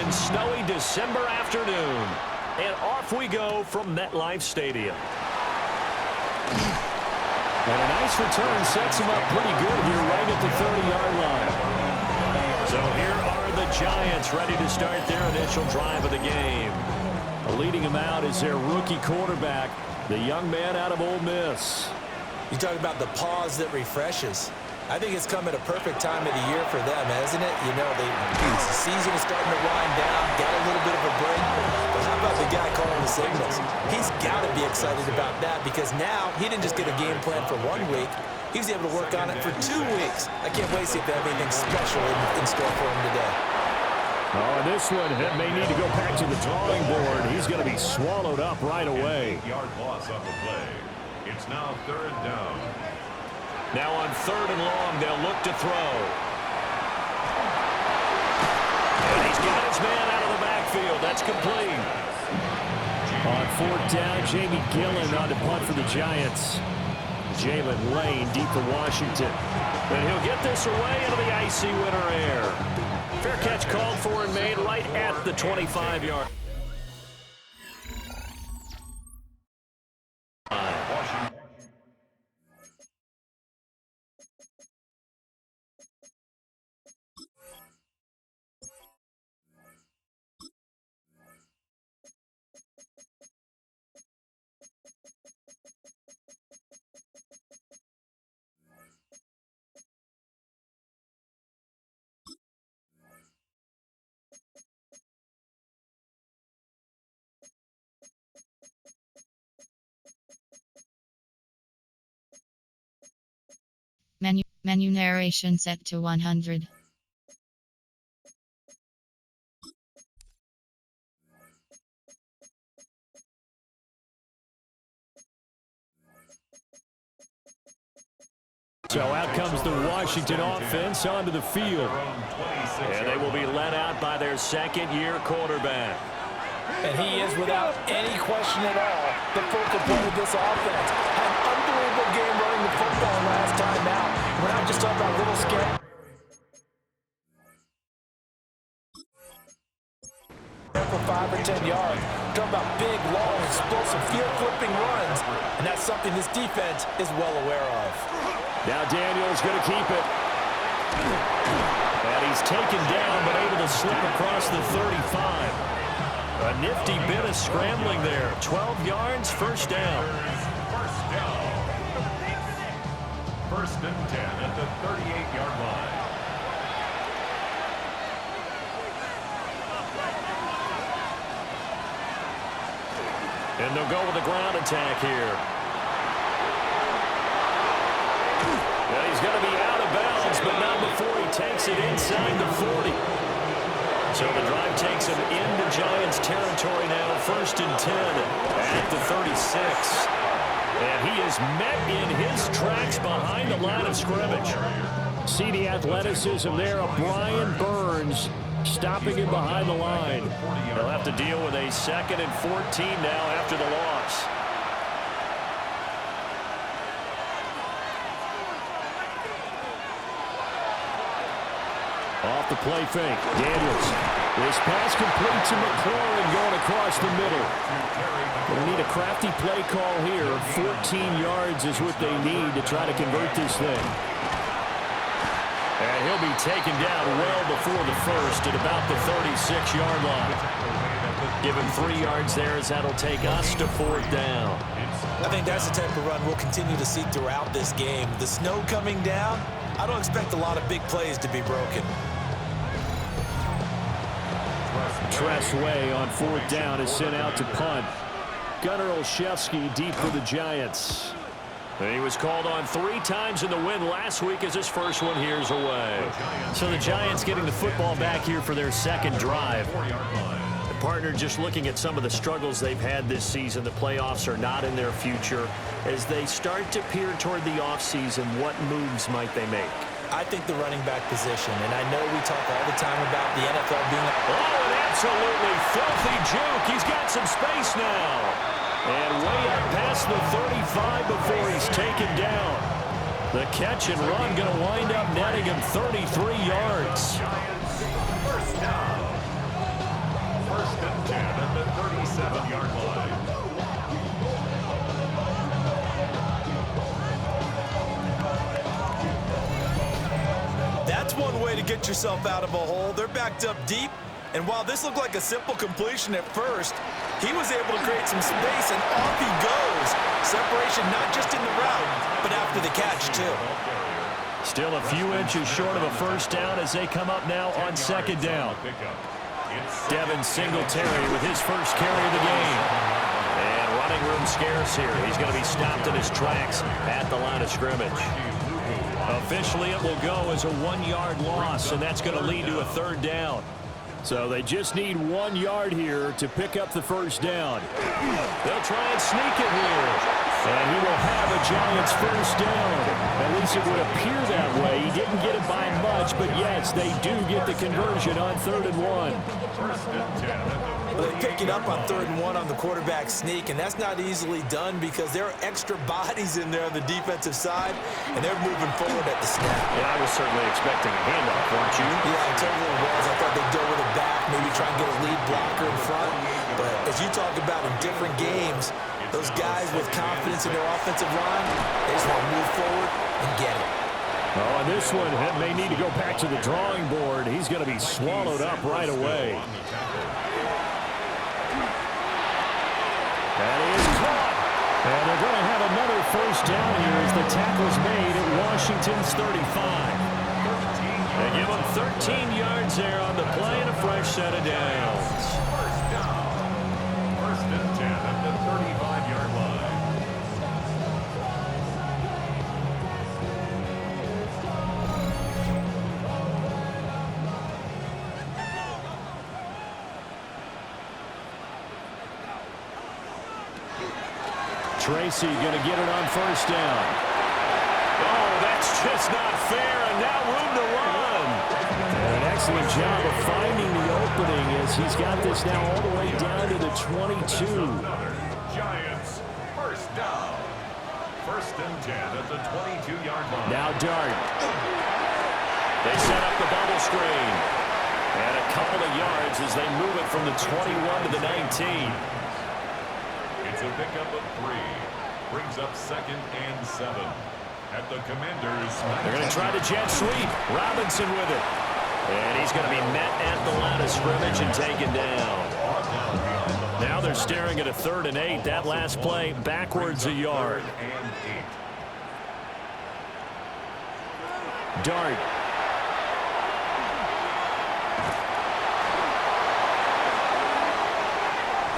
and snowy December afternoon. And off we go from MetLife Stadium. And a nice return sets him up pretty good here right at the 30-yard line. So here are the Giants ready to start their initial drive of the game. Leading them out is their rookie quarterback, the young man out of Ole Miss. You talk about the pause that refreshes. I think it's come at a perfect time of the year for them, hasn't it? You know, the season is starting to wind down, got a little bit of a break. But how about the guy calling the signals? He's got to be excited about that because now he didn't just get a game plan for 1 week. He was able to work on it for 2 weeks. I can't wait to see if they have anything special in store for him today. Oh, and this one may need to go back to the drawing board. He's going to be swallowed up right away. 8-yard loss on the play. It's now 3rd down. Now on 3rd and long, they'll look to throw. And he's got his man out of the backfield. That's complete. On 4th down, Jamie Gillen on the punt for the Giants. Jalen Lane deep for Washington. And he'll get this away into the icy winter air. Fair catch called for and made right at the 25-yard. Menu narration set to 100. So out comes the Washington offense onto the field. And they will be led out by their second-year quarterback. And he is, without any question at all, the focal point of this offense. Had an unbelievable game running the football last time out. We're not just talking about little scare. For 5 or 10 yards. Talking about big, long, explosive, field-flipping runs. And that's something this defense is well aware of. Now Daniels going to keep it. And he's taken down, but able to slip across the 35. A nifty bit of scrambling there. 12 yards, first down. First and 10 at the 38-yard line. And they'll go with the ground attack here. Well, he's going to be out of bounds, but not before he takes it inside the 40. So the drive takes him into Giants territory now, 1st and 10 at the 36. And he is met in his tracks behind the line of scrimmage. See the athleticism there of Brian Burns stopping him behind the line. They'll have to deal with a 2nd and 14 now after the loss. Off the play fake. Daniels. This pass complete to McLaurin going across the middle. They need a crafty play call here. 14 yards is what they need to try to convert this thing. And he'll be taken down well before the first at about the 36-yard line. Give him 3 yards there as that'll take us to 4th down. I think that's the type of run we'll continue to see throughout this game. The snow coming down, I don't expect a lot of big plays to be broken. Tress Way on 4th down is sent out to punt. Gunnar Olszewski deep for the Giants. And he was called on 3 times in the win last week as his first one here's away. So the Giants getting the football back here for their second drive. The partner just looking at some of the struggles they've had this season. The playoffs are not in their future. As they start to peer toward the offseason, what moves might they make? I think the running back position, and I know we talk all the time about the NFL being Oh, an absolutely filthy juke. He's got some space now. And way up past the 35 before he's taken down. The catch and run going to wind up netting him 33 yards. 37-yard line. That's one way to get yourself out of a hole. They're backed up deep, and while this looked like a simple completion at first, he was able to create some space, and off he goes. Separation not just in the route, but after the catch, too. Still a few inches short of a first down as they come up now on second down. Devin Singletary with his first carry of the game. And running room scarce here. He's going to be stopped in his tracks at the line of scrimmage. Officially, it will go as a 1-yard loss, and that's going to lead to a third down. So they just need 1 yard here to pick up the first down. They'll try and sneak it here. And he will have a Giants first down. At least it would appear that way. He didn't get it by much, but yes, they do get the conversion on 3rd and 1. Well, they pick it up on 3rd and 1 on the quarterback sneak, and that's not easily done because there are extra bodies in there on the defensive side, and they're moving forward at the snap. Yeah, I was certainly expecting a handoff, weren't you? Yeah, I totally was. I thought they'd go with it back, maybe try and get a lead blocker in front. But as you talk about in different games, those guys with confidence in their offensive line, they just want to move forward and get it. Oh, and this one may need to go back to the drawing board. He's going to be swallowed up right away. That is caught. And they're going to have another first down here as the tackle's made at Washington's 35. They give them 13 yards there on the play and a fresh set of downs. First and 10 at the 35-yard line. Tracy going to get it on first down. Oh, that's just not fair, and now room to run. And an excellent job of finding the opening as he's got this now all the way down to the 22. Giants first down. First and 10 at the 22-yard line. Now Dart. They set up the bubble screen. And a couple of yards as they move it from the 21 to the 19. It's a pickup of 3. Brings up 2nd and 7. At the Commanders. They're going to try the jet sweep. Robinson with it. And he's going to be met at the line of scrimmage and taken down. Now they're staring at a 3rd and 8. That last play backwards a yard. Dart.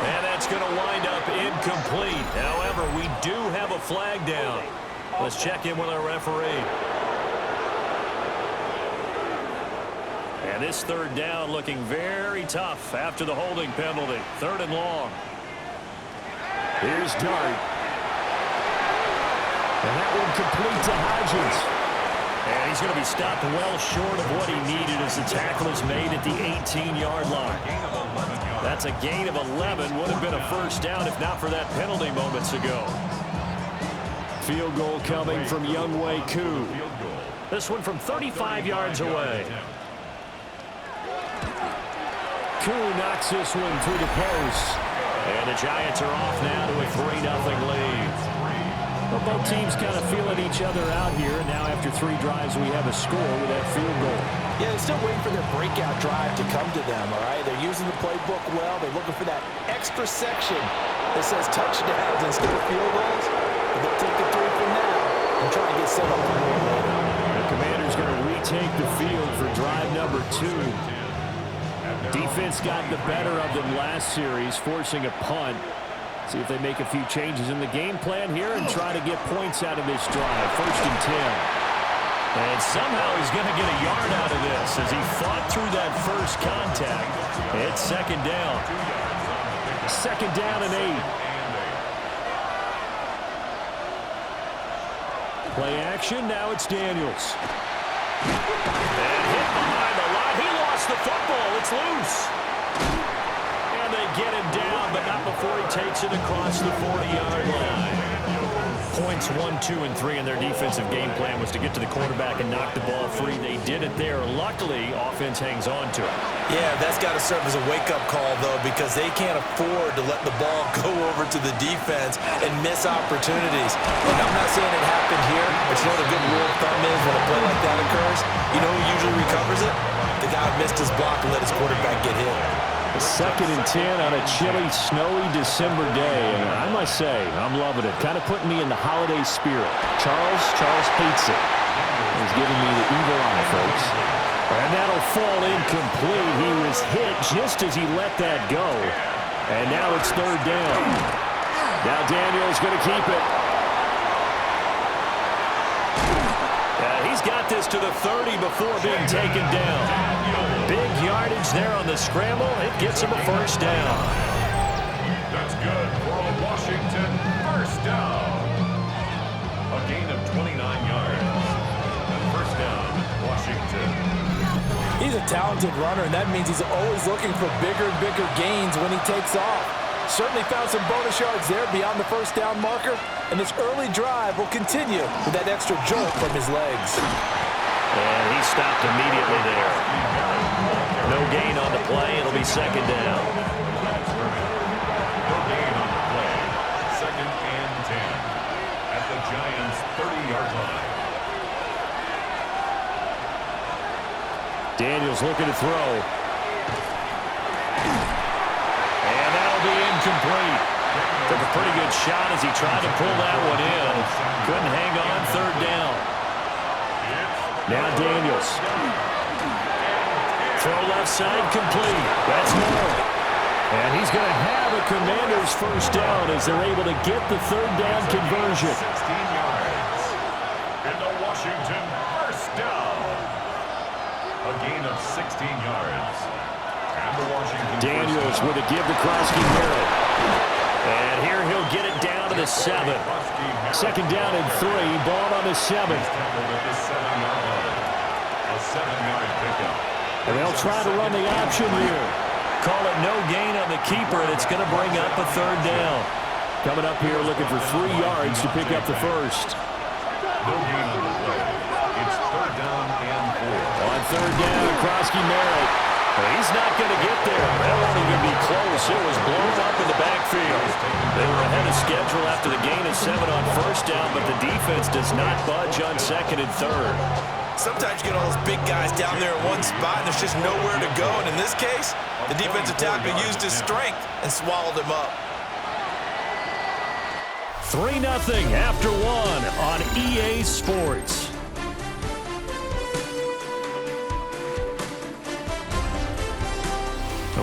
And that's going to wind up incomplete. However, we do have a flag down. Let's check in with our referee. And this 3rd down looking very tough after the holding penalty. 3rd and long. Here's Dart. And that one complete to Hodgins. And he's going to be stopped well short of what he needed as the tackle is made at the 18-yard line. That's a gain of 11. Would have been a first down if not for that penalty moments ago. Field goal coming from Younghoe Koo. This one from 35 yards away. Koo knocks this one through the post. And the Giants are off now to a 3-0 lead. Well, both teams kind of feeling each other out here. Now after 3 drives, we have a score with that field goal. Yeah, they're still waiting for their breakout drive to come to them, all right? They're using the playbook well. They're looking for that extra section that says touchdowns instead of field goals. But they'll take the 3 from now and try and get set up for more later. The Commanders going to retake the field for drive number 2. Defense got the better of them last series, forcing a punt. See if they make a few changes in the game plan here and try to get points out of this drive. 1st and 10. And somehow he's going to get a yard out of this as he fought through that first contact. It's 2nd down. 2nd down and 8. Play action. Now it's Daniels. And hit behind the line. He lost the football. It's loose. And they get him down, but not before he takes it across the 40-yard line. points 1, 2, and 3 in their defensive game plan was to get to the quarterback and knock the ball free. They did it there. Luckily, offense hangs on to it. Yeah, that's got to serve as a wake-up call, though, because they can't afford to let the ball go over to the defense and miss opportunities. And I'm not saying it happened here, but you know what a good rule of thumb is when a play like that occurs? You know who usually recovers it? The guy who missed his block and let his quarterback get hit. 2nd and 10 on a chilly, snowy December day. And I must say, I'm loving it. Kind of putting me in the holiday spirit. Charles hates it. He's giving me the evil eye, folks. And that'll fall incomplete. He was hit just as he let that go. And now it's 3rd down. Now Daniels going to keep it. He's got this to the 30 before being taken down. Big yardage there on the scramble. It gets him a 1st down. That's good for a Washington 1st down. A gain of 29 yards. 1st down, Washington. He's a talented runner, and that means he's always looking for bigger and bigger gains when he takes off. Certainly found some bonus yards there beyond the 1st down marker, and this early drive will continue with that extra jolt from his legs. And he stopped immediately there. No gain on the play. It'll be 2nd down. No gain on the play. 2nd and 10 at the Giants' 30-yard line. Daniels looking to throw. And that'll be incomplete. Took a pretty good shot as he tried to pull that one in. Couldn't hang on. 3rd down. Now Daniels. Throw left side complete. That's more. And he's going to have a Commanders 1st down as they're able to get the 3rd down conversion. 16 yards. In the Washington 1st down. A gain of 16 yards. And the Washington Daniels with a give to Krosky-Merritt. And here he'll get it down to the 7. 2nd down and 3. Ball on the 7. A 7-yard pickup. And they'll try to run the option here. Call it no gain on the keeper, and it's going to bring up a 3rd down. Coming up here looking for 3 yards to pick up the 1st. No gain on the play. It's 3rd down and 4. On 3rd down, Krosky-Merritt. He's not going to get there. That won't even be close. It was blown up in the backfield. They were ahead of schedule after the gain of 7 on 1st down, but the defense does not budge on 2nd and 3rd. Sometimes you get all those big guys down there in one spot, and there's just nowhere to go. And in this case, the defensive tackle used his strength and swallowed him up. 3-0 after 1 on EA Sports.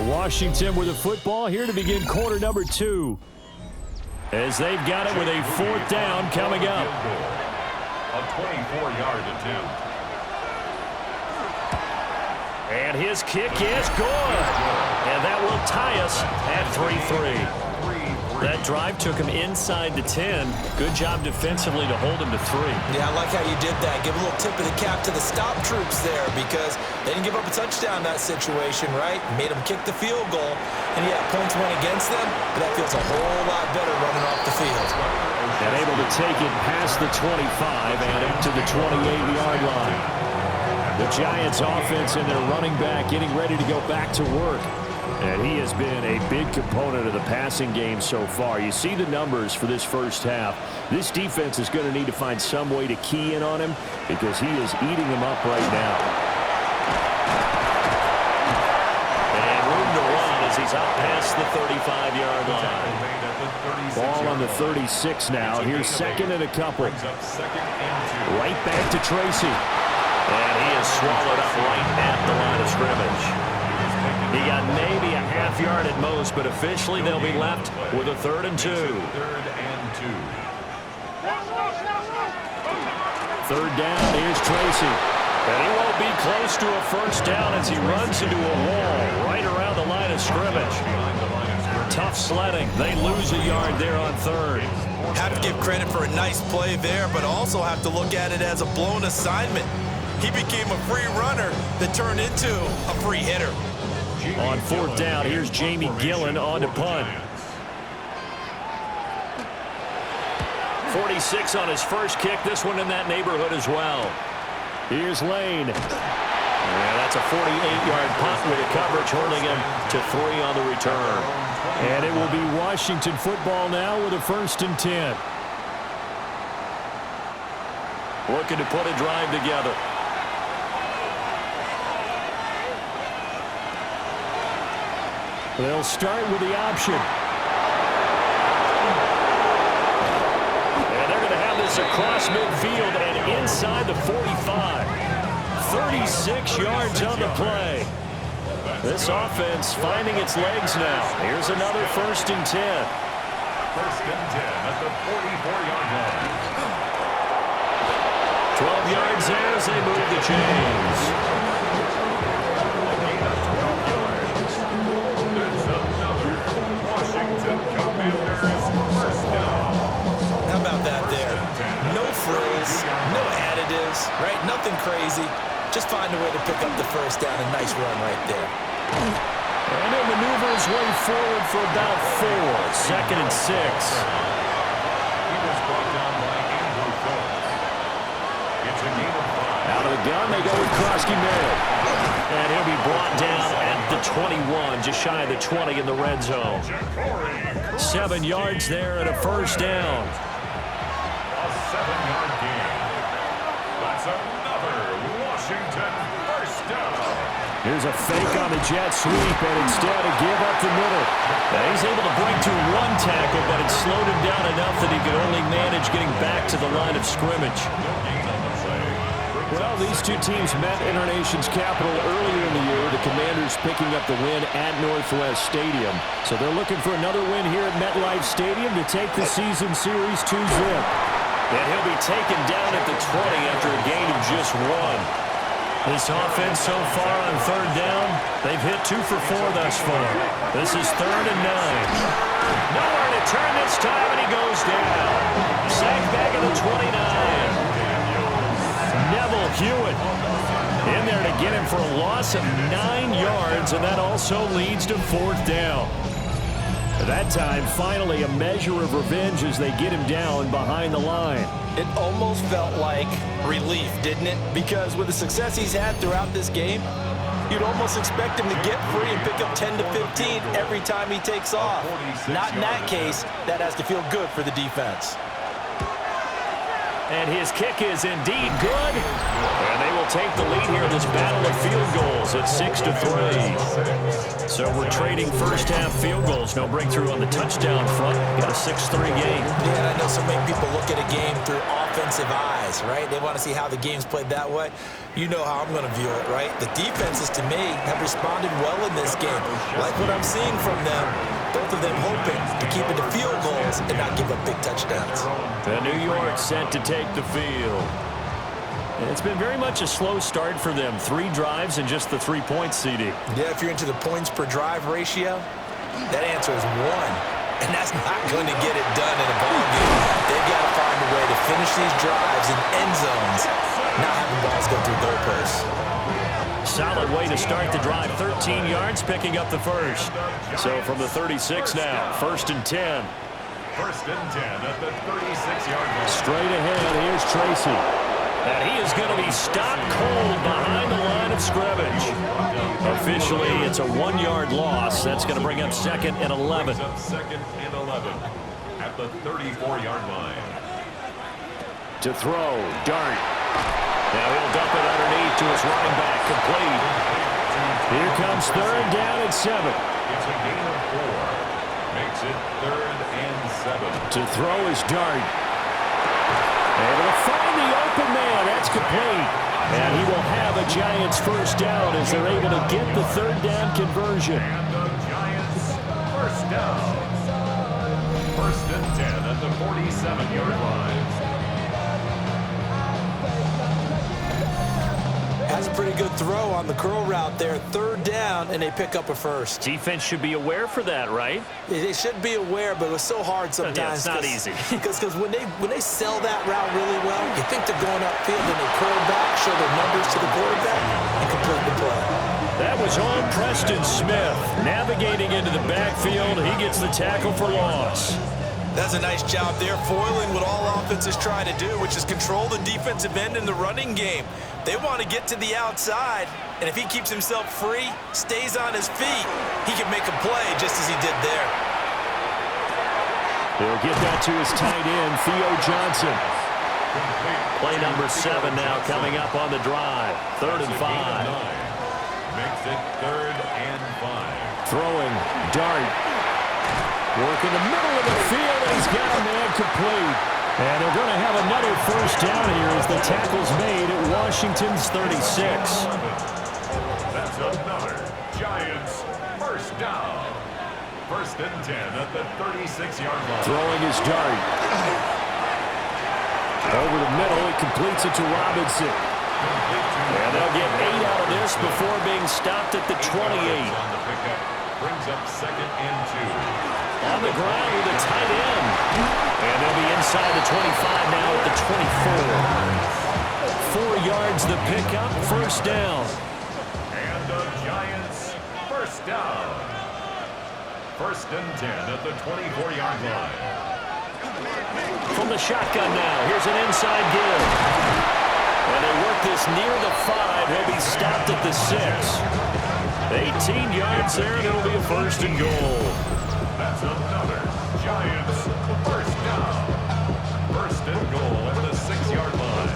Washington with the football here to begin quarter number 2. As they've got it with a 4th down coming up. A 24-yard attempt. And his kick is good. And that will tie us at 3-3. That drive took him inside the 10. Good job defensively to hold him to 3. Yeah, I like how you did that. Give a little tip of the cap to the stop troops there because they didn't give up a touchdown in that situation, right? Made them kick the field goal. And, yeah, points went against them, but that feels a whole lot better running off the field. And able to take it past the 25 and up to the 28-yard line. The Giants offense and their running back getting ready to go back to work. And he has been a big component of the passing game so far. You see the numbers for this 1st half. This defense is going to need to find some way to key in on him because he is eating them up right now. And room to run as he's out past the 35-yard line. Ball on the 36 now. Here's 2nd and a couple. Right back to Tracy. And he is swallowed up right at the line of scrimmage. He got maybe a half yard at most, but officially they'll be left with a 3rd and 2. 3rd down, here's Tracy. And he won't be close to a 1st down as he runs into a wall right around the line of scrimmage. Tough sledding. They lose a yard there on 3rd. Have to give credit for a nice play there, but also have to look at it as a blown assignment. He became a free runner that turned into a free hitter. On 4th down, here's Jamie Gillen on to punt. 46 on his first kick. This one in that neighborhood as well. Here's Lane. Yeah, that's a 48-yard punt with the coverage holding him to 3 on the return. And it will be Washington football now with a 1st and 10. Looking to put a drive together. They'll start with the option. And they're going to have this across midfield and inside the 45. 36 yards on the play. This offense finding its legs now. Here's another 1st and 10. 1st and 10 at the 44-yard line. 12 yards there as they move the chains. A gain of 12 yards. It's another Washington Commanders 1st down. How about that there? No frills, no additives, right? Nothing crazy. Just find a way to pick up the 1st down. A nice run right there. And he'll maneuver his way forward for about 4. 2nd and 6. He was brought down by Andrew Phillips. It's a gain of 5. Out of the gun, they go with Krosky Merritt. And he'll be brought down at the 21, just shy of the 20 in the red zone. 7 yards there and a 1st down. A 7-yard gain. That's another Washington 1st down. Here's a fake on the jet sweep, and instead a give up the middle. Now he's able to break through 1 tackle, but it slowed him down enough that he could only manage getting back to the line of scrimmage. No gain on the play. Well, these two teams met in our nation's capital earlier in the year. The Commanders picking up the win at Northwest Stadium. So they're looking for another win here at MetLife Stadium to take the season series to zip. And he'll be taken down at the 20 after a gain of just 1. This offense so far on 3rd down, they've hit 2 for 4 thus far. This is 3rd and 9. Nowhere to turn this time, and he goes down. Sacked back at the 29. Neville Hewitt in there to get him for a loss of 9 yards, and that also leads to 4th down. At that time, finally a measure of revenge as they get him down behind the line. It almost felt like relief, didn't it? Because with the success he's had throughout this game, you'd almost expect him to get free and pick up 10 to 15 every time he takes off. Not in that case. That has to feel good for the defense. And his kick is indeed good. And they will take the lead here in this battle of field goals at 6-3. So we're trading first-half field goals. No breakthrough on the touchdown front. Got a 6-3 game. Yeah, I know so many people look at a game through offensive eyes, right? They want to see how the game's played that way. You know how I'm going to view it, right? The defenses, to me, have responded well in this game. Like what I'm seeing from them. Both of them hoping to keep it to field goals and not give up big touchdowns. The New York set to take the field. And it's been very much a slow start for them. 3 drives and just the 3 points, CD. Yeah, if you're into the points per drive ratio, that answer is 1. And that's not going to get it done in a ball game. They've got to find a way to finish these drives in end zones, not having balls go through goalposts. Solid way to start the drive. 13 yards, picking up the 1st. So from the 36 now, 1st and 10. 1st and 10 at the 36-yard line. Straight ahead, here's Tracy. And he is going to be stopped cold behind the line of scrimmage. Officially, it's a 1-yard loss. That's going to bring up 2nd and 11. 2nd and 11 at the 34-yard line. To throw, Dart. Now he'll dump it underneath to his running back, complete. Here comes 3rd down at 7. It's a gain of 4. Makes it 3rd and 7. To throw is Dart. Able to find the open man. That's complete. And he will have a Giants 1st down as they're able to get the 3rd down conversion. And the Giants 1st down. 1st and 10 at the 47-yard line. Has a pretty good throw on the curl route there. 3rd down, and they pick up a 1st. Defense should be aware for that, right? They should be aware, but it was so hard sometimes. Yeah, it's not easy. Because when they sell that route really well, you think they're going upfield and they curl back, show their numbers to the quarterback, and complete the play. That was on Preston Smith. Navigating into the backfield, he gets the tackle for loss. That's a nice job there, foiling what all offenses try to do, which is control the defensive end in the running game. They want to get to the outside, and if he keeps himself free, stays on his feet, he can make a play just as he did there. He'll get that to his tight end, Theo Johnson. Play number 7 now coming up on the drive. 3rd and 5. Makes it 3rd and 5. Throwing, Dart. Work in the middle of the field, and he's got a man complete. And they're going to have another first down here as the tackle's made at Washington's 36. That's another Giants first down. 1st and 10 at the 36-yard line. Throwing his Dart. Over the middle, he completes it to Robinson. And they'll get 8 out of this before being stopped at the 28. On the pickup, brings up 2nd and 2. On the ground with a tight end. And they'll be inside the 25 now at the 24. 4 yards the pickup, first down. And the Giants first down. 1st and 10 at the 24-yard line. From the shotgun now, here's an inside give. And they work this near the 5. He'll be stopped at the 6. 18 yards there, and it'll be a 1st and goal. That's another Giants first down. 1st and goal at the 6-yard line.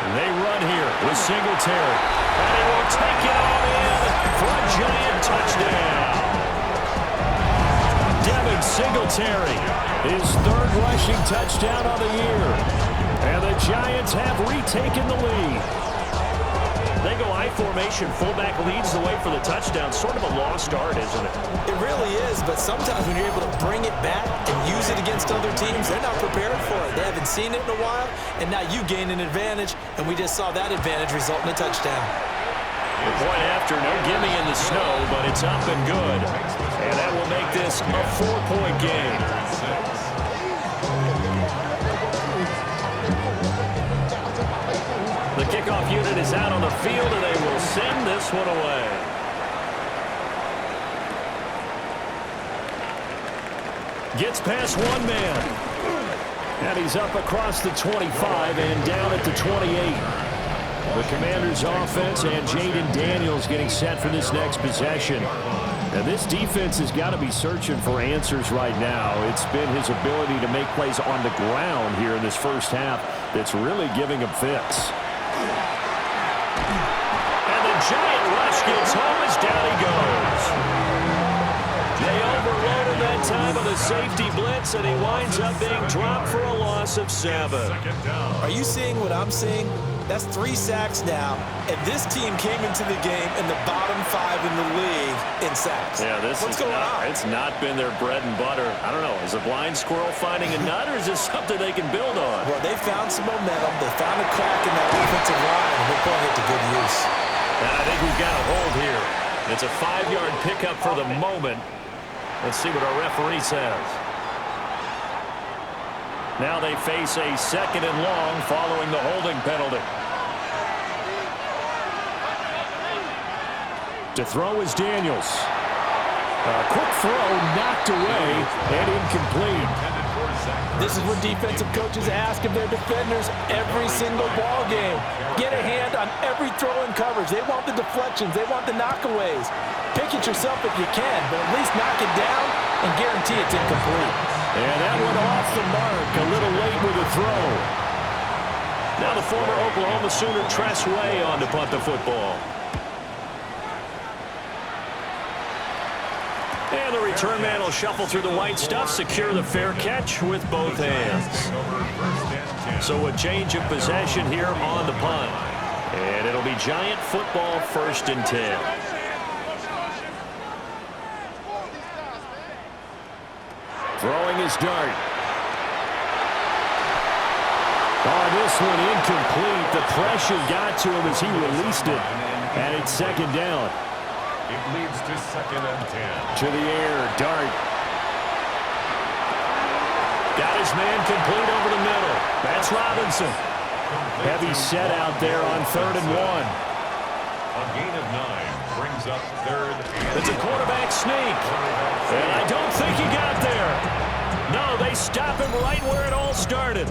And they run here with Singletary. And he will take it all in for a Giant touchdown. Devin Singletary, his 3rd rushing touchdown of the year. And the Giants have retaken the lead. They go I formation, fullback leads the way for the touchdown. Sort of a lost art, isn't it? It really is, but sometimes when you're able to bring it back and use it against other teams, they're not prepared for it. They haven't seen it in a while, and now you gain an advantage, and we just saw that advantage result in a touchdown. The point after, no gimme in the snow, but it's up and good. And that will make this a 4-point game. The kickoff unit is out on the field, and they will send this one away. Gets past one man. And he's up across the 25 and down at the 28. The Commanders' offense and Jaden Daniels getting set for this next possession. And this defense has got to be searching for answers right now. It's been his ability to make plays on the ground here in this first half that's really giving him fits. And the Giant rush gets home as down he goes. They overloaded that time with a safety blitz, and he winds up being dropped for a loss of 7. Are you seeing what I'm seeing? That's 3 sacks now, and this team came into the game in the bottom 5 in the league in sacks. Yeah, What's going on? It's not been their bread and butter. I don't know. Is a blind squirrel finding a nut, or is this something they can build on? Well, they found some momentum. They found a crack in that offensive line, and they're putting it to good use. And I think we've got a hold here. It's a 5-yard pickup for the moment. Let's see what our referee says. Now they face a 2nd and long following the holding penalty. To throw is Daniels. A quick throw knocked away and incomplete. This is what defensive coaches ask of their defenders every single ball game. Get a hand on every throw in coverage. They want the deflections. They want the knockaways. Pick it yourself if you can, but at least knock it down and guarantee it's incomplete. And that went off the mark. A little late with a throw. Now the former Oklahoma Sooner Tress Way on to punt the football. And the return man will shuffle through the white stuff, secure the fair catch with both hands. So a change of possession here on the punt. And it'll be Giant football 1st and 10. Throwing his Dart. Oh, this one incomplete. The pressure got to him as he released it. And it's 2nd down. It leads to 2nd and 10. To the air, Dart. Got his man complete over the middle. That's Robinson. Heavy set out there on 3rd and 1. A gain of 9 brings up 3rd and It's a quarterback sneak. And I don't think he got there. No, they stop him right where it all started.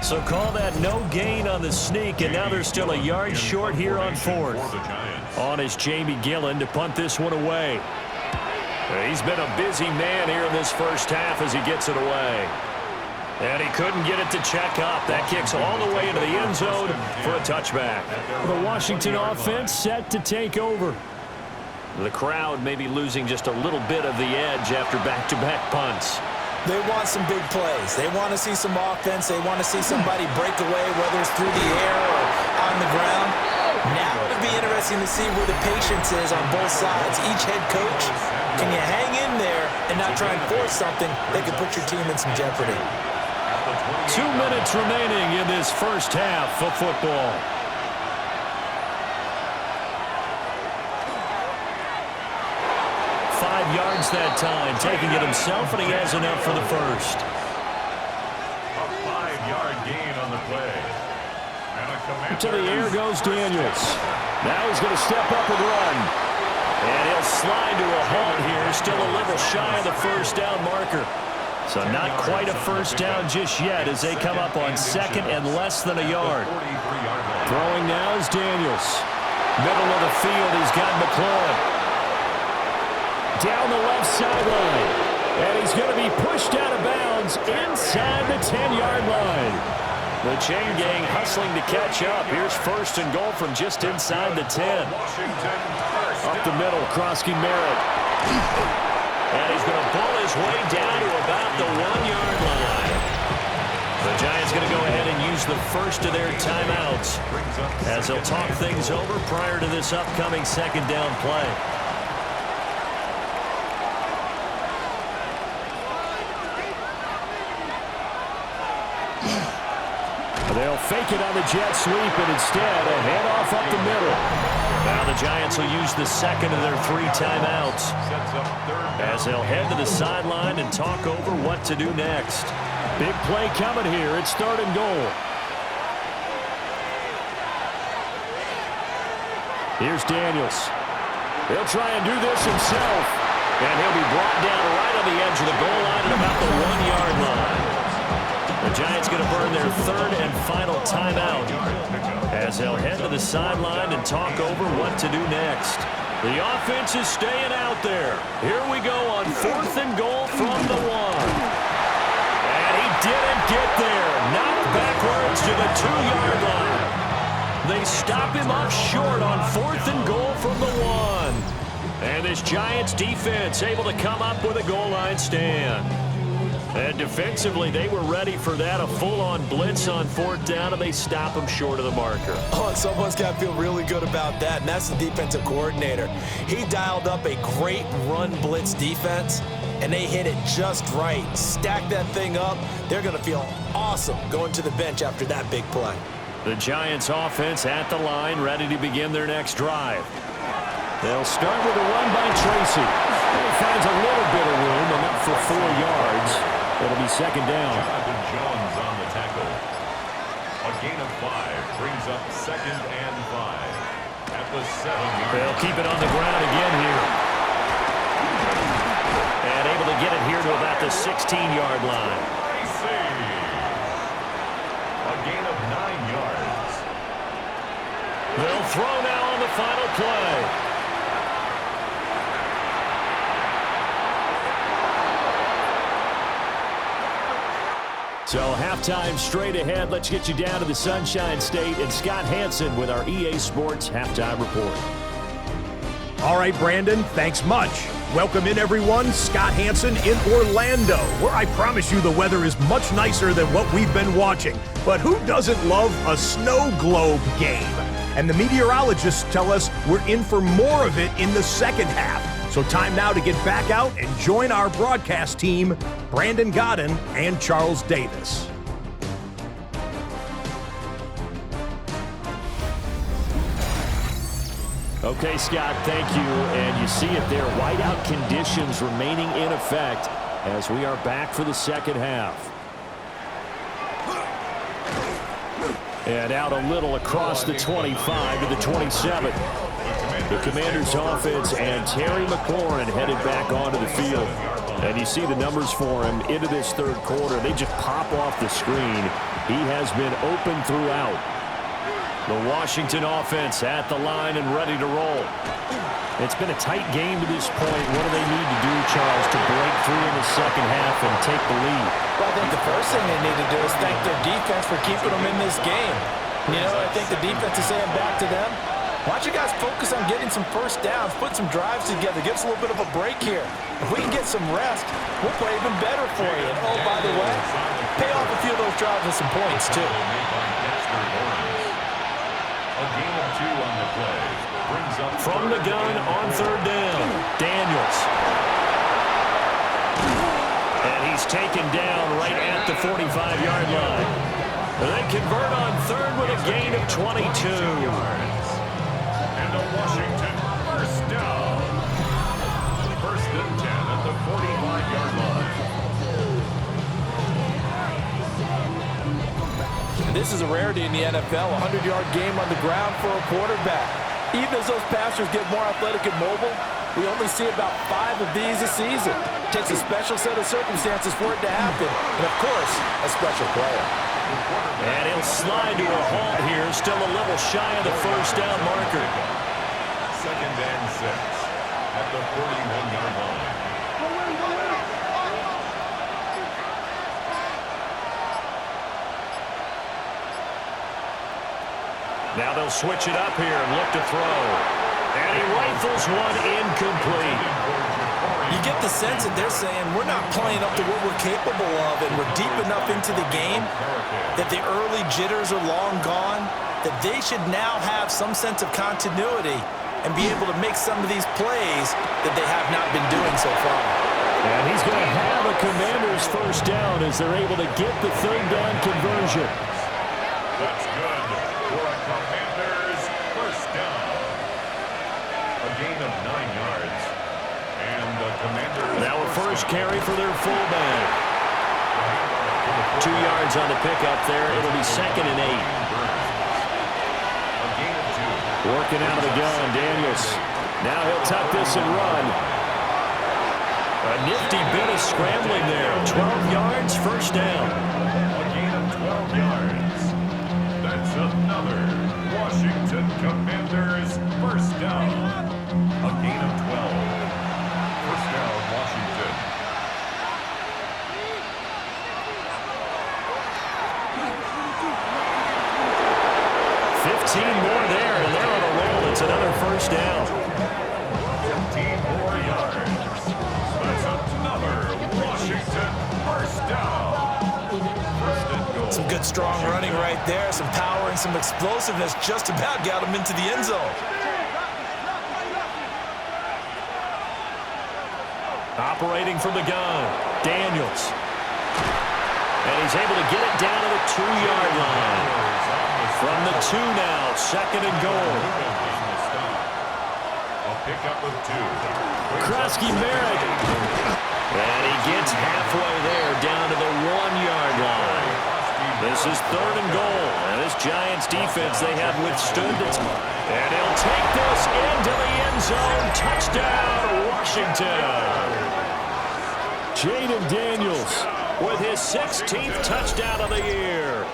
So call that no gain on the sneak, and now they're still a yard short here on 4th. On is Jamie Gillen to punt this one away. He's been a busy man here in this first half as he gets it away. And he couldn't get it to check up. That kicks all the way into the end zone for a touchback. The Washington offense set to take over. The crowd may be losing just a little bit of the edge after back-to-back punts. They want some big plays. They want to see some offense. They want to see somebody break away, whether it's through the air or on the ground. Now it'll be interesting to see where the patience is on both sides. Each head coach, can you hang in there and not try and force something that could put your team in some jeopardy? 2 minutes remaining in this first half of football. Yards that time, taking it himself, and he has enough for the first. A 5-yard gain on the play. And To the air goes Daniels. Now he's going to step up and run. And he'll slide to a halt here, still a little shy of the first down marker. So not quite a first down just yet as they come up on 2nd and less than a yard. Throwing now is Daniels. Middle of the field, he's got McLaurin. Down the left sideline. And he's going to be pushed out of bounds inside the 10-yard line. The chain gang hustling to catch up. Here's 1st and goal from just inside the 10. Up the middle, Krosky Merritt. And he's going to pull his way down to about the 1-yard line. The Giants going to go ahead and use the first of their timeouts as they'll talk things over prior to this upcoming 2nd down play. They'll fake it on the jet sweep, and instead a handoff up the middle. Now the Giants will use the 2nd of their 3 timeouts as they'll head to the sideline and talk over what to do next. Big play coming here. It's 3rd and goal. Here's Daniels. He'll try and do this himself. And he'll be brought down right on the edge of the goal line at about the 1-yard line. The Giants going to burn their 3rd and final timeout as they'll head to the sideline and talk over what to do next. The offense is staying out there. Here we go on 4th and goal from the 1. And he didn't get there. Knocked backwards to the 2-yard line. They stop him up short on 4th and goal from the 1. And this Giants defense able to come up with a goal line stand. And defensively, they were ready for that, a full-on blitz on 4th down, and they stop him short of the marker. Oh, and someone's got to feel really good about that, and that's the defensive coordinator. He dialed up a great run blitz defense, and they hit it just right. Stack that thing up. They're going to feel awesome going to the bench after that big play. The Giants offense at the line, ready to begin their next drive. They'll start with a run by Tracy. He finds a little bit of room, enough for 4 yards. It'll be 2nd down. Jonathan Jones on the tackle. A gain of 5 brings up 2nd and 5 at the 7-yard. They'll keep it on the ground again here. And able to get it here to about the 16-yard line. A gain of 9 yards. They'll throw now on the final play. So halftime straight ahead. Let's get you down to the Sunshine State and Scott Hansen with our EA Sports Halftime Report. All right, Brandon, thanks much. Welcome in, everyone. Scott Hansen in Orlando, where I promise you the weather is much nicer than what we've been watching. But who doesn't love a snow globe game? And the meteorologists tell us we're in for more of it in the second half. So time now to get back out and join our broadcast team, Brandon Godden and Charles Davis. Okay, Scott, thank you. And you see it there, whiteout conditions remaining in effect as we are back for the second half. And out a little across the 25 to the 27. The Commanders offense and Terry McLaurin headed back onto the field. And you see the numbers for him into this third quarter. They just pop off the screen. He has been open throughout. The Washington offense at the line and ready to roll. It's been a tight game to this point. What do they need to do, Charles, to break through in the second half and take the lead? Well, I think the first thing they need to do is thank their defense for keeping them in this game. You know, I think the defense is saying back to them, why don't you guys focus on getting some first downs, put some drives together, give us a little bit of a break here. If we can get some rest, we'll play even better for you. And, oh, by the way, pay off a few of those drives with some points, too. A gain of 2 on the play. Brings up from the gun on third down. Daniels. And he's taken down right at the 45-yard line. They convert on third with a gain of 22. And a Washington first down. First and 10 at the 45-yard line. And this is a rarity in the NFL, a 100-yard game on the ground for a quarterback. Even as those passers get more athletic and mobile, we only see about 5 of these a season. It takes a special set of circumstances for it to happen, and of course, a special player. And he'll slide to a halt here, still a little shy of the first down marker. Second and 6 at the 41-yard line. Now they'll switch it up here and look to throw. And he rifles one incomplete. You get the sense that they're saying we're not playing up to what we're capable of, and we're deep enough into the game that the early jitters are long gone, that they should now have some sense of continuity and be able to make some of these plays that they have not been doing so far. And he's going to have a Commanders first down as they're able to get the third down conversion. That's good for a Commanders first down. A gain of 9 yards. And the Commanders Now a first carry for their fullback. 2 yards on the pickup there. It'll be second and 8. A gain of 2. Working out of the gun, Daniels. Now he'll tuck this and run. A nifty bit of scrambling there. 12 yards, first down. A gain of 12 yards. That's another Washington Commanders first down. A gain of 12. First down, Washington. 15 more there, and they're on a roll. It's another first down. 15 more yards. That's another Washington first down. First and goal. Some good strong running right there, some power and some explosiveness just about got them into the end zone. Operating from the gun, Daniels. And he's able to get it down to the 2-yard line. From the 2 now, second and goal. A pickup of 2. Krusky Merritt. And he gets halfway there, down to the 1-yard line. This is third and goal. And this Giants defense, they have withstood it. And he'll take this into the end zone. Touchdown, Washington. Jayden Daniels With his 16th touchdown of the year.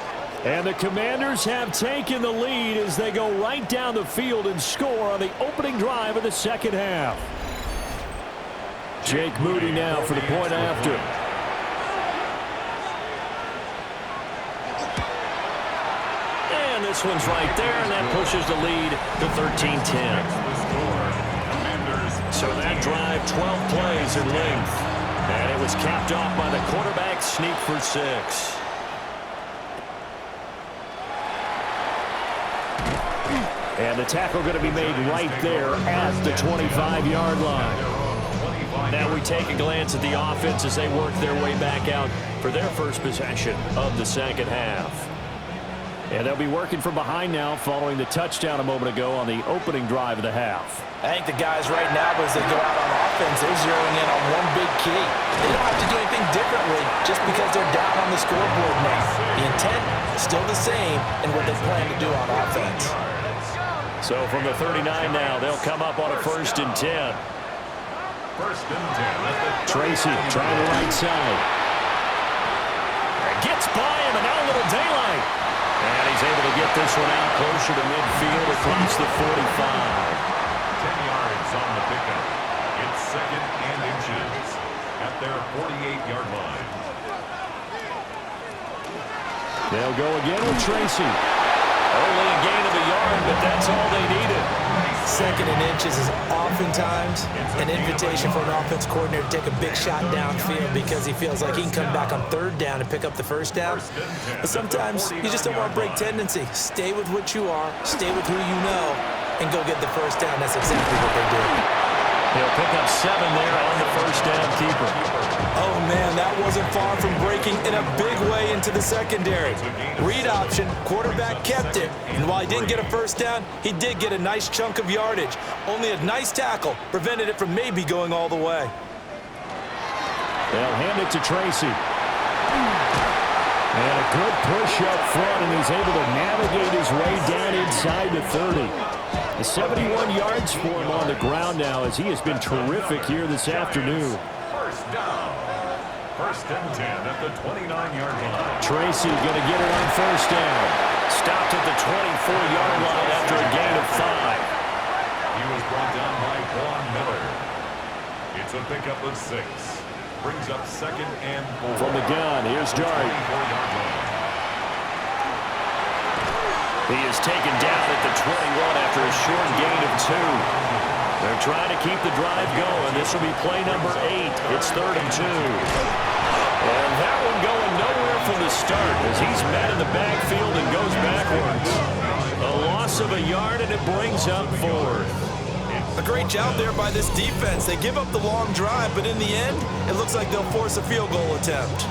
And the Commanders have taken the lead as they go right down the field and score on the opening drive of the second half. Jake Moody now for the point after. And this one's right there, and that pushes the lead to 13-10. So that drive, 12 plays in length. And it was capped off by the quarterback sneak for 6. And the tackle going to be made right there at the 25-yard line. Now we take a glance at the offense as they work their way back out for their first possession of the second half. And they'll be working from behind now following the touchdown a moment ago on the opening drive of the half. I think the guys right now, as they go out on offense, they're zeroing in on one big key. They don't have to do anything differently just because they're down on the scoreboard now. The intent is still the same in what they plan to do on offense. So from the 39 now, they'll come up on a 1st and 10. First and 10. Tracy trying the right side. Gets by him, and now a little daylight. And he's able to get this one out closer to midfield across the 45. 10 yards on the pickup. It's 2nd and inches at their 48-yard line. They'll go again with Tracy. Only a gain of a yard, but that's all they needed. 2nd and inches is oftentimes an invitation for an offense coordinator to take a big shot downfield because he feels like he can come back on 3rd down and pick up the 1st down. But sometimes you just don't want to break tendency. Stay with what you are, stay with who you know, and go get the 1st down. That's exactly what they did. He'll pick up 7 there on the 1st down keeper. Oh, man, that wasn't far from breaking in a big way into the secondary. Read option, quarterback kept it, and while he didn't get a 1st down, he did get a nice chunk of yardage. Only a nice tackle prevented it from maybe going all the way. They'll hand it to Tracy. And a good push up front, and he's able to navigate his way down inside the 30. The 71 yards for him on the ground now as he has been terrific here this afternoon. First down. 1st and 10 at the 29-yard line. Tracy going to get it on 1st down. Stopped at the 24-yard line after a gain of 5. He was brought down by Vaughn Miller. It's a pickup of 6. Brings up 2nd and 4. From the gun, here's Dart. 24-yard line. He is taken down at the 21 after a short gain of 2. They're trying to keep the drive going. This will be play number 8. It's 3rd and 2. And that one going nowhere from the start as he's met in the backfield and goes backwards. A loss of a yard, and it brings up 4th. A great job there by this defense. They give up the long drive, but in the end, it looks like they'll force a field goal attempt.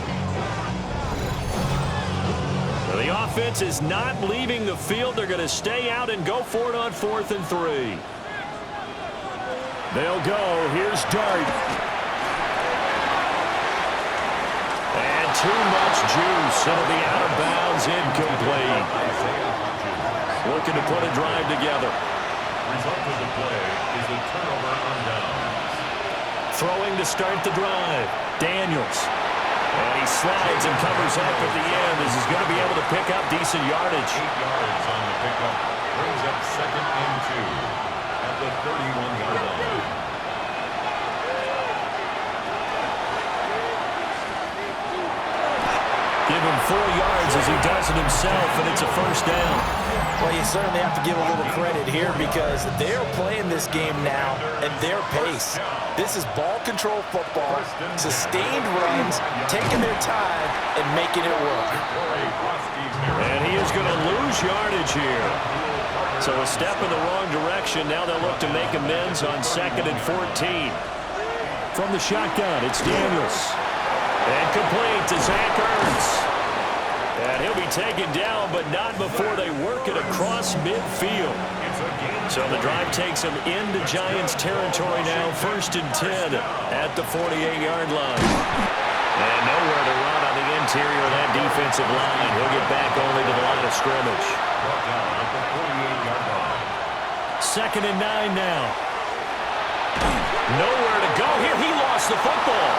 The offense is not leaving the field. They're going to stay out and go for it on 4th and 3. They'll go. Here's Dart. And too much juice. It'll be out of bounds, incomplete. Looking to put a drive together. Result of the play is a turnover on downs. Throwing to start the drive. Daniels. And he slides and covers up at the end as he's going to be able to pick up decent yardage. 8 yards on the pickup. Brings up 2nd and 2 at the 31-yard line. Give him 4 yards as he does it himself, and it's a 1st down. Well, you certainly have to give a little credit here because they're playing this game now at their pace. This is ball control football, sustained runs, taking their time and making it work. And he is going to lose yardage here. So a step in the wrong direction. Now they'll look to make amends on 2nd and 14. From the shotgun, it's Daniels. And complete to Zach Ertz. And he'll be taken down, but not before they work it across midfield. So the drive takes him into Giants territory now, 1st and 10 at the 48-yard line. And nowhere to run on the interior of that defensive line. He'll get back only to the line of scrimmage. 2nd and 9 now. Nowhere to go here. He lost the football.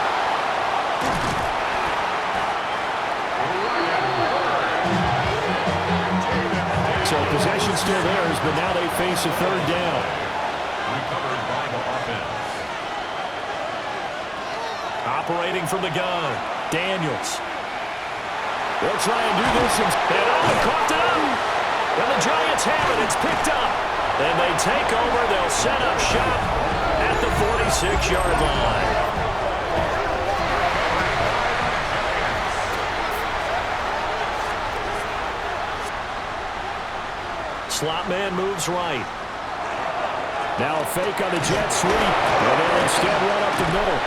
So possession still theirs, but now they face a 3rd down. Recovered by the offense. Operating from the gun, Daniels. They'll try and do this, and caught it up. And the Giants have it. It's picked up. And they take over. They'll set up shop at the 46-yard line. Slot man moves right. Now a fake on the jet sweep, and they'll instead run up the middle.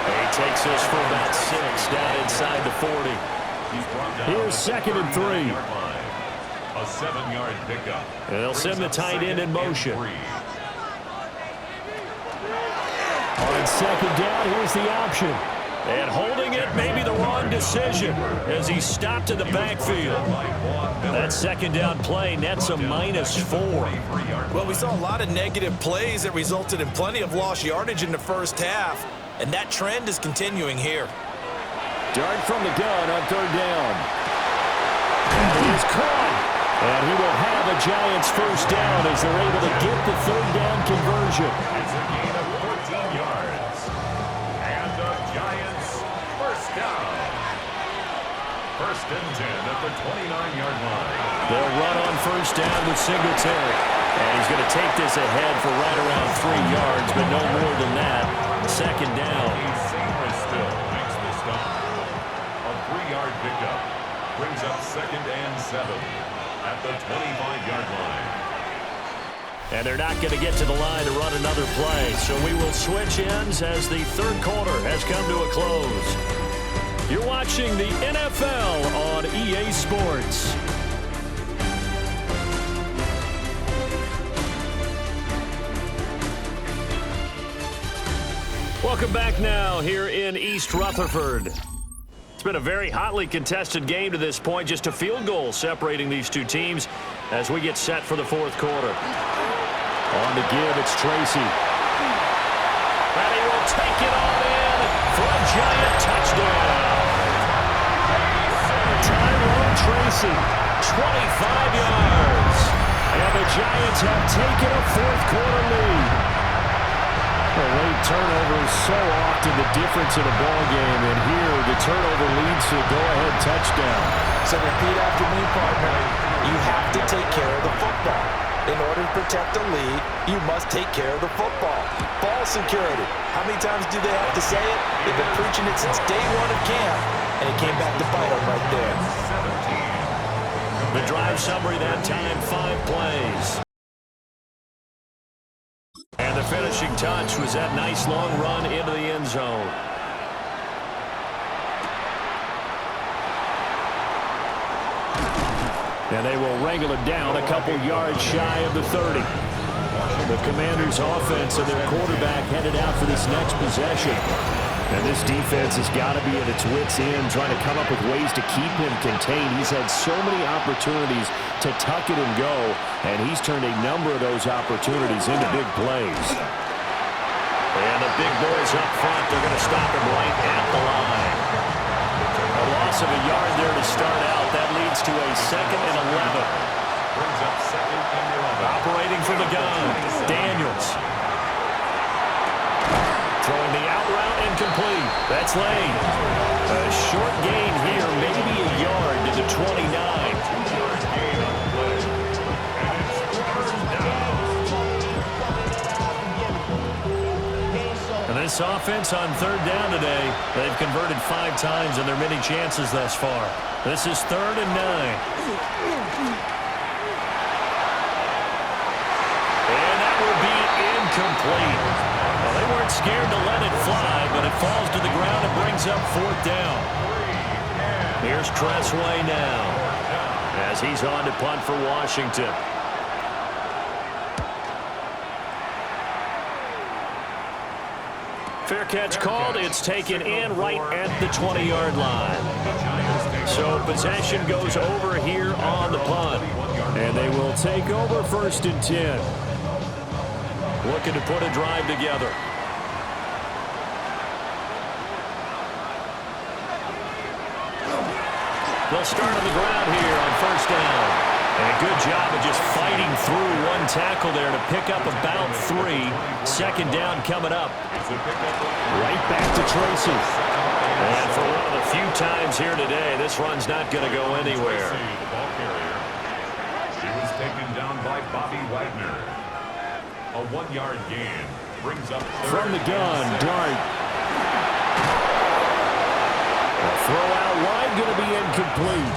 He takes this for about 6 down inside the 40. Here's 2nd and 3. A 7-yard pickup. And they'll send the tight end in motion. On 2nd down, here's the option. And holding it may be the wrong decision as he stopped in the backfield. That second down play nets a -4. Well, we saw a lot of negative plays that resulted in plenty of lost yardage in the first half, and that trend is continuing here. Dart from the gun on third down. He is caught. And he will have a Giants first down as they're able to get the third down conversion. It's a gain of 14 yards. And the Giants first down. First and 10 at the 29-yard line. They'll run on first down with Singletary. And he's going to take this ahead for right around 3 yards, but no more than that. Second down. Seymour still makes the stop. A 3-yard pickup brings up second and 7 at the 25-yard line. And they're not going to get to the line to run another play, so we will switch ends as the third quarter has come to a close. You're watching the NFL on EA Sports. Welcome back now here in East Rutherford. It's been a very hotly contested game to this point. Just a field goal separating these two teams as we get set for the fourth quarter. On the give, it's Tracy. And he will take it all in for a Giant touchdown. Tyrone Tracy, 25 yards. And the Giants have taken a fourth quarter lead. A late turnover is so often the difference in a ball game, and here the turnover leads to a go-ahead touchdown. So repeat after me, partner. You have to take care of the football. In order to protect the lead, you must take care of the football. Ball security. How many times do they have to say it? They've been preaching it since day one of camp, and it came back to bite them right there. The drive summary that time, 5 plays. And the finishing touch was that nice long run into the end zone. And they will wrangle it down a couple yards shy of the 30. The Commanders' offense and their quarterback headed out for this next possession. And this defense has got to be at its wits' end, trying to come up with ways to keep him contained. He's had so many opportunities to tuck it and go, and he's turned a number of those opportunities into big plays. And the big boys up front, they're going to stop him right at the line. A loss of a yard there to start out. That leads to a 2nd and 11. Brings up 2nd and 11. Operating from the gun, Daniels. Throwing the out route incomplete. That's Lane. A short gain here, maybe a yard to the 29. And this offense on third down today, they've converted 5 times in their many chances thus far. This is 3rd and 9. And that will be incomplete. Well, they weren't scared to let it fly, but it falls to the ground and brings up 4th down. Here's Tressway now as he's on to punt for Washington. Fair catch called. It's taken in right at the 20-yard line. So possession goes over here on the punt. And they will take over 1st and 10. Looking to put a drive together. They'll start on the ground here on 1st down. And a good job of just fighting through one tackle there to pick up about 3. 2nd down coming up. Right back to Tracy. And for one of the few times here today, this run's not going to go anywhere. He was taken down by Bobby Wagner. A 1-yard gain brings up from the gun, Dart. A throw out wide, going to be incomplete.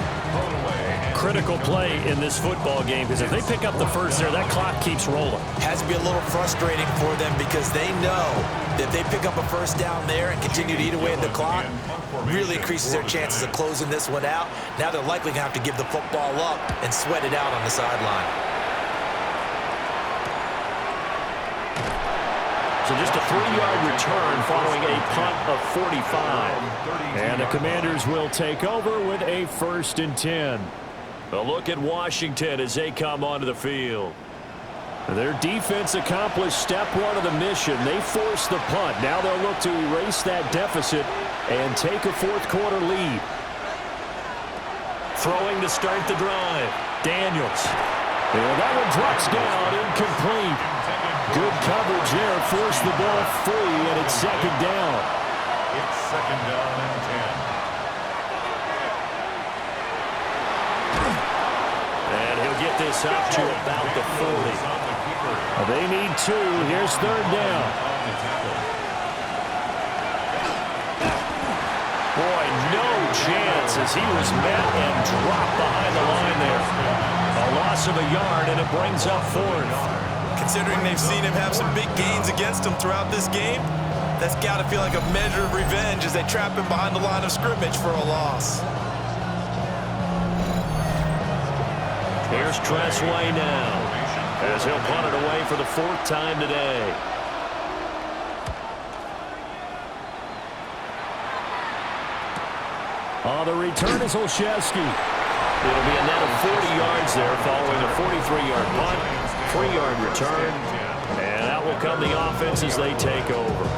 Critical play in this football game, because if they pick up the first there, that clock keeps rolling. Has to be a little frustrating for them because they know that if they pick up a first down there and continue to eat away at the clock, really increases their chances of closing this one out. Now they're likely going to have to give the football up and sweat it out on the sideline. So just a 3-yard return following a punt of 45. And the Commanders will take over with a 1st and 10. A look at Washington as they come onto the field. Their defense accomplished step 1 of the mission. They forced the punt. Now they'll look to erase that deficit and take a 4th quarter lead. Throwing to start the drive. Daniels. And that one drops down, incomplete. Good coverage there. Forced the ball free, and it's 2nd down. It's 2nd down and 10. And he'll get this up to about the 40. They need 2. Here's 3rd down. Boy, no chance as he was met and dropped behind the line there. A loss of a yard, and it brings up 4th. Considering they've seen him have some big gains against them throughout this game, that's got to feel like a measure of revenge as they trap him behind the line of scrimmage for a loss. Here's Tressway now as he'll punt it away for the 4th time today. On the return is Olszewski. It'll be a net of 40 yards there following a 43-yard punt, 3-yard return, and out will come the offense as they take over.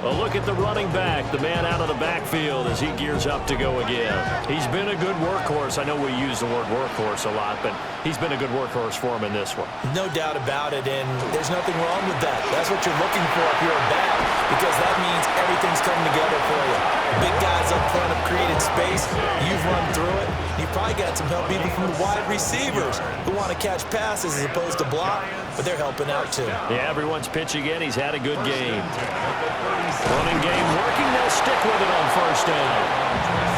A look at the running back, the man out of the backfield as he gears up to go again. He's been a good workhorse. I know we use the word workhorse a lot, but he's been a good workhorse for him in this one. No doubt about it, and there's nothing wrong with that. That's what you're looking for if you're a back, because that means everything's coming together for you. The big guys up front have created space. You've run through it. You've probably got some help even from the wide receivers who want to catch passes as opposed to block, but they're helping out too. Yeah, everyone's pitching in. He's had a good game. Running game working. They'll stick with it on 1st down.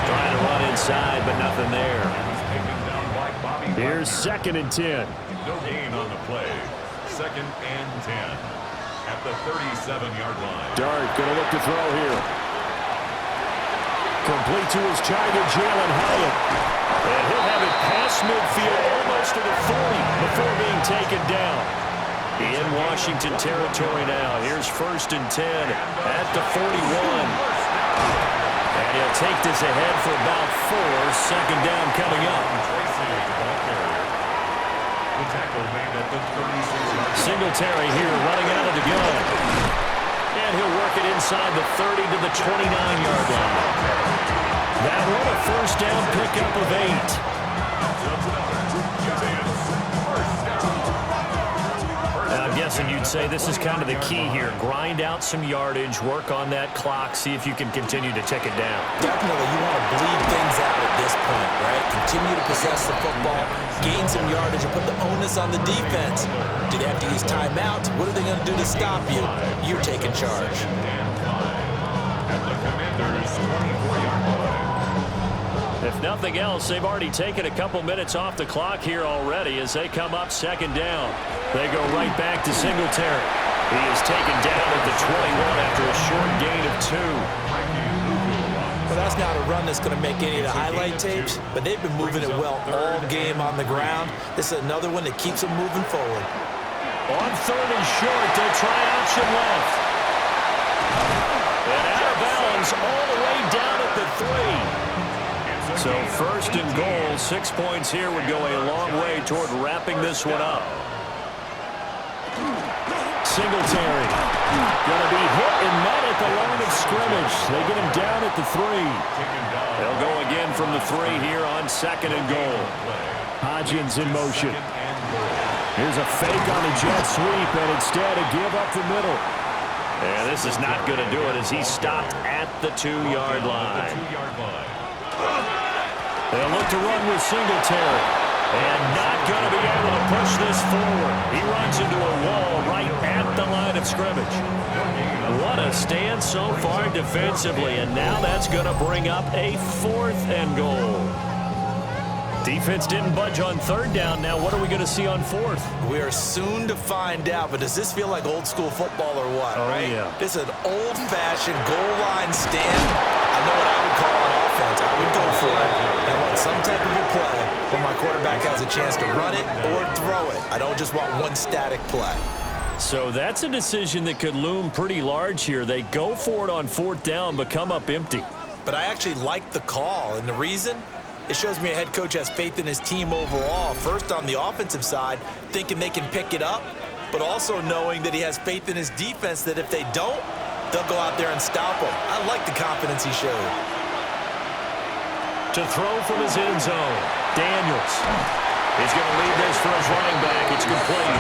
Trying to run inside, but nothing there. Here's 2nd and 10. No gain on the play. 2nd and 10 at the 37-yard line. Dart going to look to throw here. Complete to his China, Jalen Hyatt. And he'll have it past midfield almost to the 40 before being taken down. In Washington territory now. Here's 1st and 10 at the 41. And he'll take this ahead for about 4. 2nd down coming up. Singletary here running out of the gun. And he'll work it inside the 30 to the 29-yard line. That one a 1st down pickup of 8. I'm guessing you'd say this is kind of the key here. Grind out some yardage, work on that clock, see if you can continue to tick it down. Definitely, you want to bleed things out at this point, right? Continue to possess the football, gain some yardage, and put the onus on the defense. Do they have to use timeouts? What are they going to do to stop you? You're taking charge. If nothing else, they've already taken a couple minutes off the clock here already as they come up 2nd down. They go right back to Singletary. He is taken down at the 21 after a short gain of 2. Well, that's not a run that's going to make any of the highlight tapes, but they've been moving it well all game on the ground. This is another one that keeps them moving forward. On 3rd and short, they'll try option left. And out of bounds all the way down at the 3. So 1st and goal, 6 points here would go a long way toward wrapping this one up. Singletary going to be hit and met at the line of scrimmage. They get him down at the 3. They'll go again from the 3 here on 2nd and goal. Hodgins in motion. Here's a fake on the jet sweep, and instead a give up the middle. And this is not going to do it as he's stopped at the 2-yard line. They'll look to run with Singletary. And not going to be able to push this forward. He runs into a wall right at the line of scrimmage. What a stand so far defensively. And now that's going to bring up a 4th and goal. Defense didn't budge on 3rd down. Now what are we going to see on 4th? We are soon to find out, but does this feel like old school football or what, right? Yeah. This is an old-fashioned goal line stand. I know what I would call an offense. I would go for it. I want some type of a play where my quarterback has a chance to run it or throw it. I don't just want one static play. So that's a decision that could loom pretty large here. They go for it on 4th down, but come up empty. But I actually like the call, and the reason? It shows me a head coach has faith in his team overall. First, on the offensive side, thinking they can pick it up, but also knowing that he has faith in his defense that if they don't, they'll go out there and stop them. I like the confidence he showed. To throw from his end zone, Daniels. He's going to lead this for his running back. It's complete.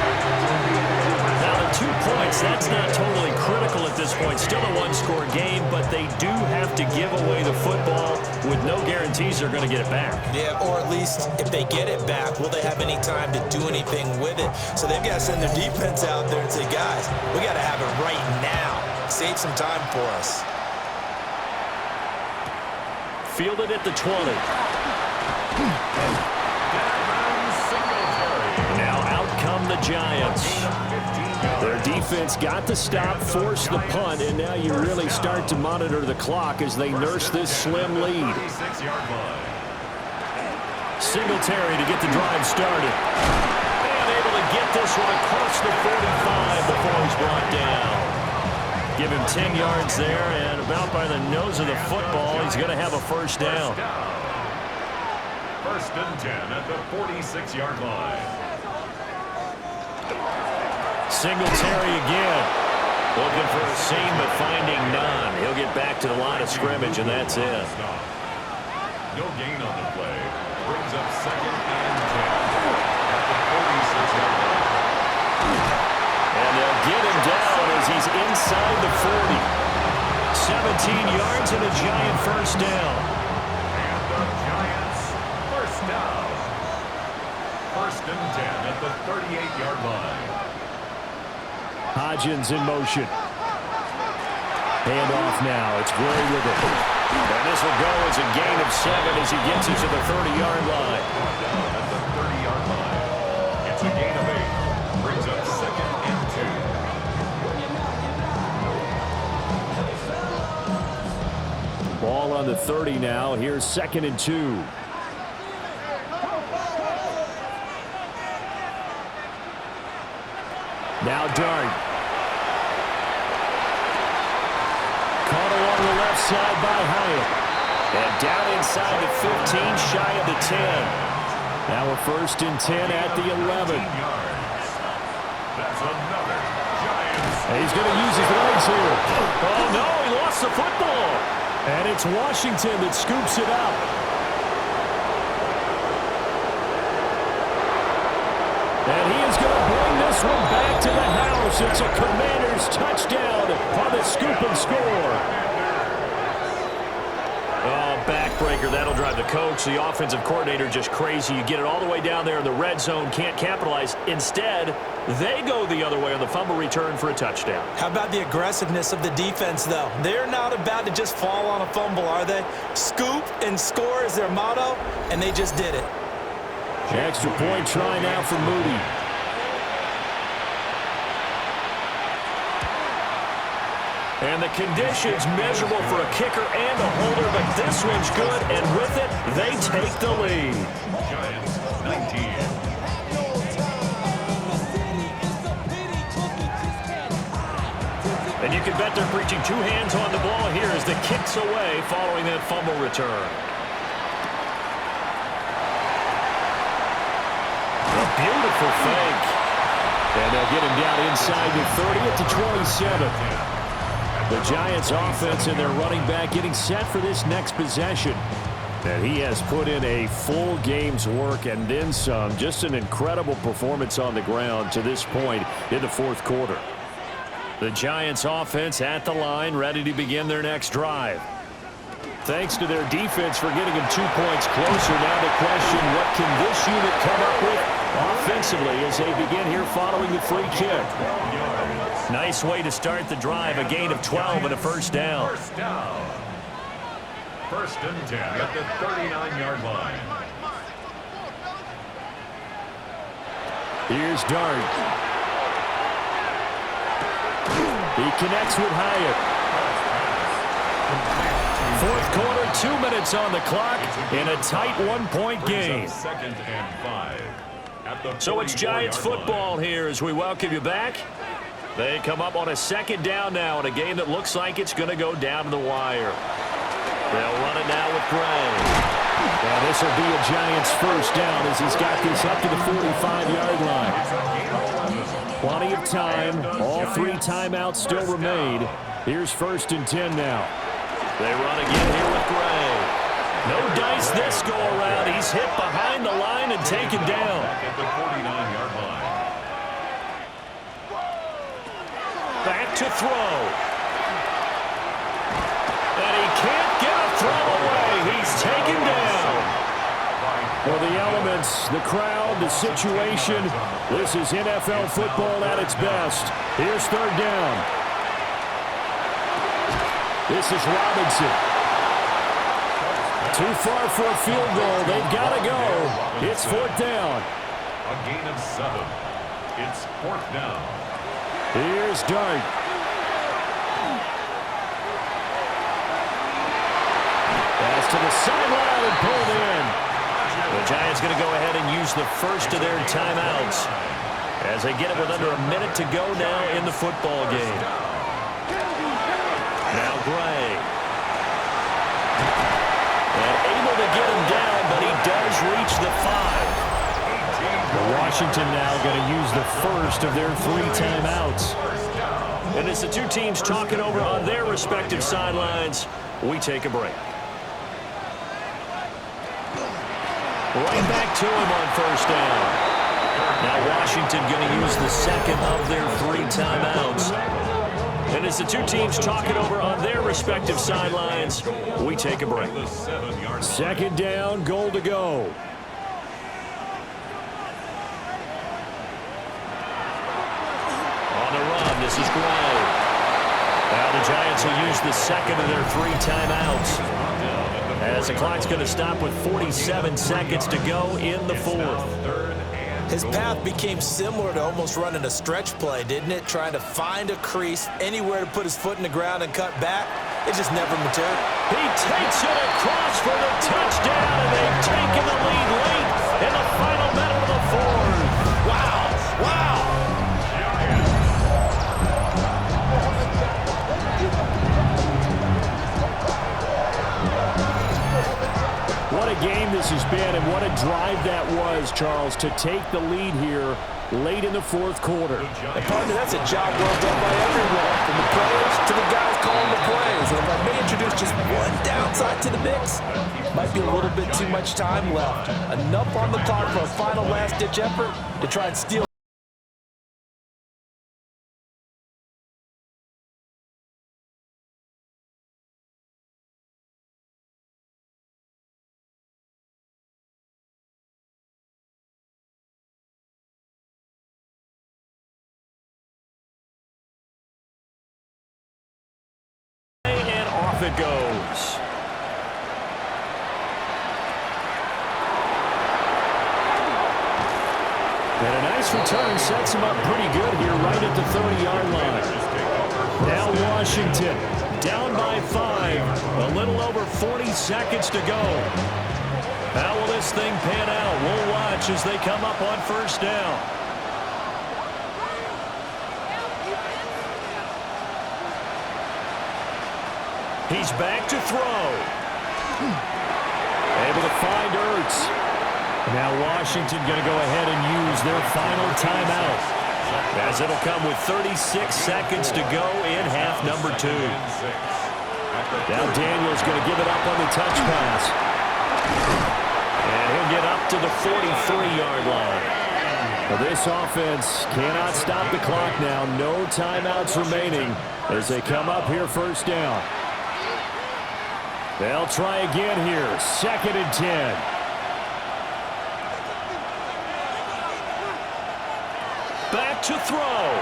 Now, the 2 points, that's not totally critical at this point. Still a one-score game, but they do have to give away the football with no guarantees they're going to get it back. Yeah, or at least if they get it back, will they have any time to do anything with it? So they've got to send their defense out there and say, guys, we got to have it right now. Save some time for us. Fielded at the 20. Now out come the Giants. Their defense got the stop, forced the punt, and now you really start to monitor the clock as they nurse this slim lead. Singletary to get the drive started. And able to get this one across the 45 before he's brought down. Give him 10 yards there, and about by the nose of the football, he's going to have a first down. 1st and 10 at the 46-yard line. Singletary again. Looking for a seam, but finding none. He'll get back to the line of scrimmage, and that's it. No gain on the play. Brings up 2nd and 10 at the 46-yard line. And they'll get him down as he's inside the 40. 17 yards and a Giant first down. And the Giants first down. 1st and 10 at the 38-yard line. Hodgins in motion. Hand off now. It's Bray with it. And this will go as a gain of 7 as he gets it to the 30-yard line. Down at the 30-yard line. It's a gain of 8. Brings up 2nd and 2. Ball on the 30 now. Here's 2nd and 2. Now Dart. Caught along the left side by Hyatt. And down inside the 15, shy of the 10. Now a 1st and 10 at the 11. That's another Giants. And he's going to use his legs here. Oh, no, he lost the football. And it's Washington that scoops it up. And he is going to bring this one back to the house. It's a Commanders touchdown on the scoop and score. Oh, backbreaker. That'll drive the coach, the offensive coordinator, just crazy. You get it all the way down there in the red zone, can't capitalize. Instead, they go the other way on the fumble return for a touchdown. How about the aggressiveness of the defense, though? They're not about to just fall on a fumble, are they? Scoop and score is their motto, and they just did it. Extra point try now for Moody. And the conditions miserable for a kicker and a holder, but this one's good, and with it, they take the lead. Giants 19. And you can bet they're preaching 2 hands on the ball here as the kick's away following that fumble return. A beautiful fake. And they'll get him down inside the 30 at the 27. The Giants offense and their running back getting set for this next possession. And he has put in a full game's work and then some. Just an incredible performance on the ground to this point in the 4th quarter. The Giants offense at the line, ready to begin their next drive. Thanks to their defense for getting them 2 points closer. Now the question, what can this unit come up with offensively as they begin here following the free kick? Nice way to start the drive, a gain of 12 and a first down. First down. 1st and 10 at the 39-yard line. Here's Dart. He connects with Hyatt. 4th quarter, 2 minutes on the clock in a tight 1-point game. 2nd and 5. At the So it's Giants football here as we welcome you back. They come up on a second down now in a game that looks like it's going to go down to the wire. They'll run it now with Gray. And this will be a Giants first down as he's got this up to the 45-yard line. Plenty of time. All 3 timeouts still remain. Here's 1st and 10 now. They run again here with Gray. No dice this go around. He's hit behind the line and taken down. At the 49-yard line. Back to throw. And he can't get a throw away. He's taken down. Well, the elements, the crowd, the situation, this is NFL football at its best. Here's 3rd down. This is Robinson. Too far for a field goal. They've got to go. It's 4th down. A gain of 7. It's 4th down. Here's Dart. Pass to the sideline and pulled in. The Giants going to go ahead and use the first of their timeouts as they get it with under a minute to go now in the football game. Now Gray. And able to get him down, but he does reach the 5. Washington now going to use the first of their 3 timeouts. And as the 2 teams talking over on their respective sidelines, we take a break. Right back to him on 1st down. Now Washington going to use the second of their 3 timeouts. And as the 2 teams talking over on their respective sidelines, we take a break. 2nd down, goal to go. On the run, this is Gray. Now the Giants will use the second of their 3 timeouts. As the clock's going to stop with 47 seconds to go in the 4th. His path became similar to almost running a stretch play, didn't it? Trying to find a crease, anywhere to put his foot in the ground and cut back. It just never matured. He takes it across for the touchdown, and they've taken the lead late in the final minute of the 4th. Wow! Wow! What a game this has been, and what a drive that was, Charles, to take the lead here late in the 4th quarter. And partner, that's a job well done by everyone, from the players to the guys calling the plays. And if I may introduce just one downside to the mix, might be a little bit too much time left. Enough on the clock for a final last-ditch effort to try and steal. And off it goes. And a nice return sets him up pretty good here right at the 30-yard line. Now Washington down by 5. A little over 40 seconds to go. How will this thing pan out? We'll watch as they come up on 1st down. He's back to throw. Able to find Ertz. Now Washington going to go ahead and use their final timeout, as it'll come with 36 seconds to go in half number 2. Now Daniels going to give it up on the touch pass. And he'll get up to the 43-yard line. Well, this offense cannot stop the clock now. No timeouts remaining as they come up here 1st down. They'll try again here. 2nd and 10. Back to throw.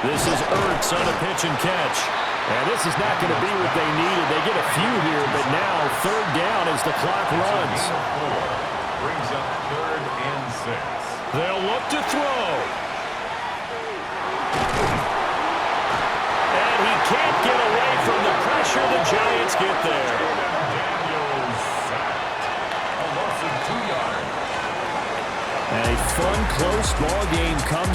This is Ertz on a pitch and catch. And this is not going to be what they needed. They get a few here, but now 3rd down as the clock runs. Brings up 3rd and 6. They'll look to throw. And he can't get away from the pressure. The Giants get there. Daniels sacked. A loss of 2 yards. And a fun, close ball game comes